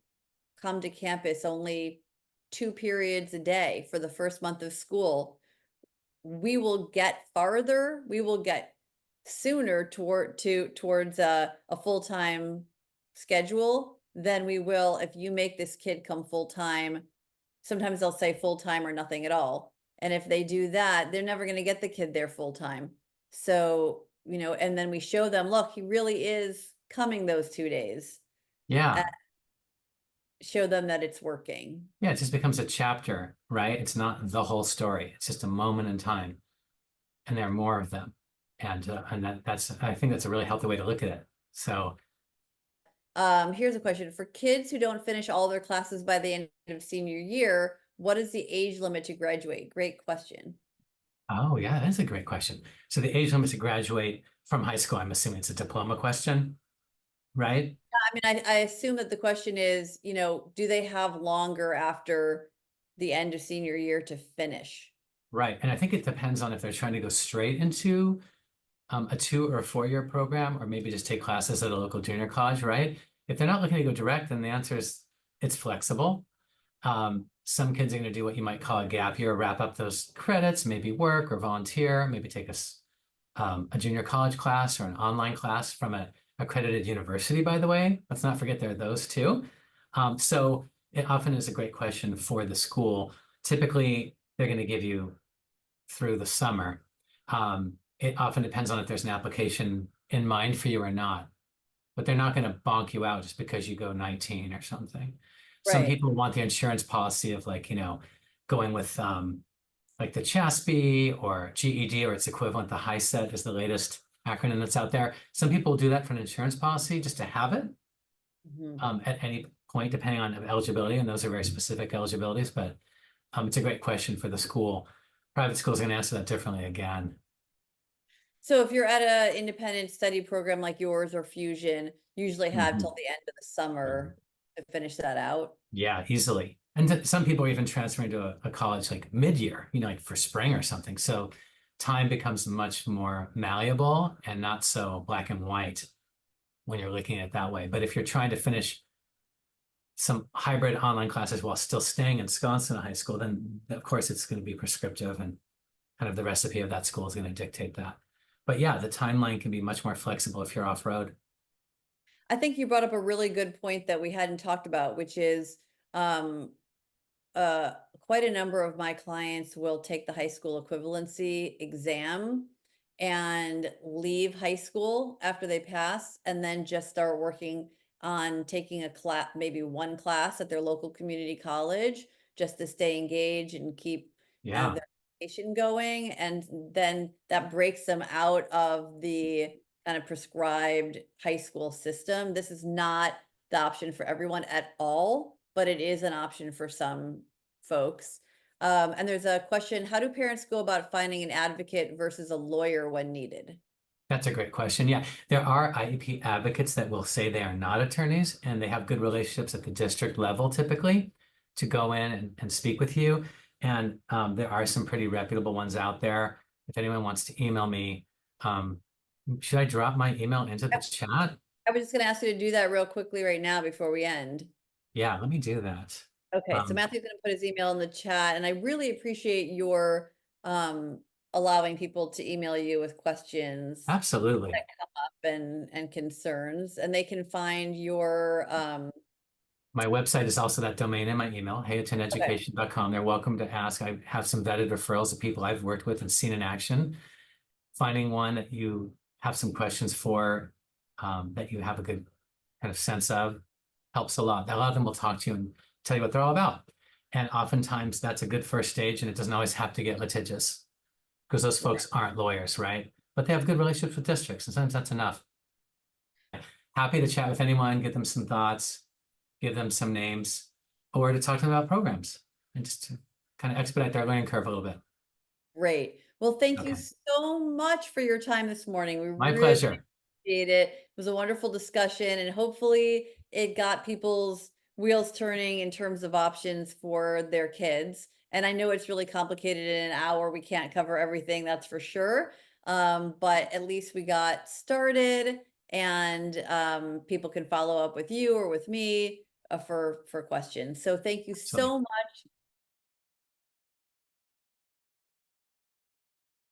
come to campus only 2 periods a day for the first month of school, we will get farther, we will get sooner towards a full-time schedule than we will if you make this kid come full-time. Sometimes they'll say full-time or nothing at all. And if they do that, they're never going to get the kid there full-time. So, and then we show them, look, he really is coming those 2 days. Yeah. Show them that it's working. Yeah, it just becomes a chapter, right? It's not the whole story. It's just a moment in time, and there are more of them. And that's, I think that's a really healthy way to look at it. So, Here's a question. For kids who don't finish all their classes by the end of senior year, what is the age limit to graduate? Great question. oh yeah, that's a great question. So the age limit to graduate from high school, I'm assuming it's a diploma question, right? I mean, I assume that the question is, do they have longer after the end of senior year to finish? Right. And I think it depends on if they're trying to go straight into a 2 or 4 year program, or maybe just take classes at a local junior college, right? If they're not looking to go direct, then the answer is it's flexible. Some kids are going to do what you might call a gap year, wrap up those credits, maybe work or volunteer, maybe take a junior college class or an online class from an accredited university, by the way. Let's not forget there are those too. So it often is a great question for the school. Typically, they're going to give you through the summer. It often depends on if there's an application in mind for you or not, but they're not going to bonk you out just because you go 19 or something. Some Right. people want the insurance policy of, like, going with like the CHASP or GED or its equivalent. The HISET is the latest acronym that's out there. Some people do that for an insurance policy just to have it at any point, depending on eligibility. And those are very specific eligibilities, but it's a great question for the school. Private schools are going to answer that differently again. So if you're at an independent study program like yours or Fusion, usually have till the end of the summer to finish that out. Yeah, easily. And some people are even transferring to a college like mid-year, like for spring or something. So time becomes much more malleable and not so black and white when you're looking at it that way. But if you're trying to finish some hybrid online classes while still staying in Wisconsin high school, then of course it's going to be prescriptive, and kind of the recipe of that school is going to dictate that. But yeah, the timeline can be much more flexible if you're off-road. I think you brought up a really good point that we hadn't talked about, which is um, quite a number of my clients will take the high school equivalency exam and leave high school after they pass and then just start working on taking a class, maybe one class at their local community college, just to stay engaged and keep Yeah. their education going. And then that breaks them out of the kind of prescribed high school system. This is not the option for everyone at all, but it is an option for some folks. And there's a question, how do parents go about finding an advocate versus a lawyer when needed? That's a great question. Yeah, there are IEP advocates that will say they are not attorneys and they have good relationships at the district level typically. to go in and speak with you. And there are some pretty reputable ones out there. If anyone wants to email me, um, should I drop my email into the chat? I was just gonna ask you to do that real quickly right now before we end. Yeah, let me do that. Okay, so Um, Matthew's gonna put his email in the chat, and I really appreciate your allowing people to email you with questions absolutely. and concerns, and they can find your My website is also that domain in my email, okay, hayutineducation.com. They're welcome to ask. I have some vetted referrals of people I've worked with and seen in action. Finding one that you have some questions for, that you have a good kind of sense of, helps a lot. A lot of them will talk to you and tell you what they're all about. And oftentimes that's a good first stage, and it doesn't always have to get litigious because those right. folks aren't lawyers, right? But they have good relationships with districts, and sometimes that's enough. Happy to chat with anyone, get them some thoughts, give them some names, or to talk to them about programs and just to kind of expedite their learning curve a little bit. Great. Well, thank you Okay. so much for your time this morning. We My really pleasure. appreciate it. It was a wonderful discussion, and hopefully it got people's wheels turning in terms of options for their kids. And I know it's really complicated in an hour. We can't cover everything, that's for sure. But at least we got started, and people can follow up with you or with me for questions. So thank you Absolutely. so much.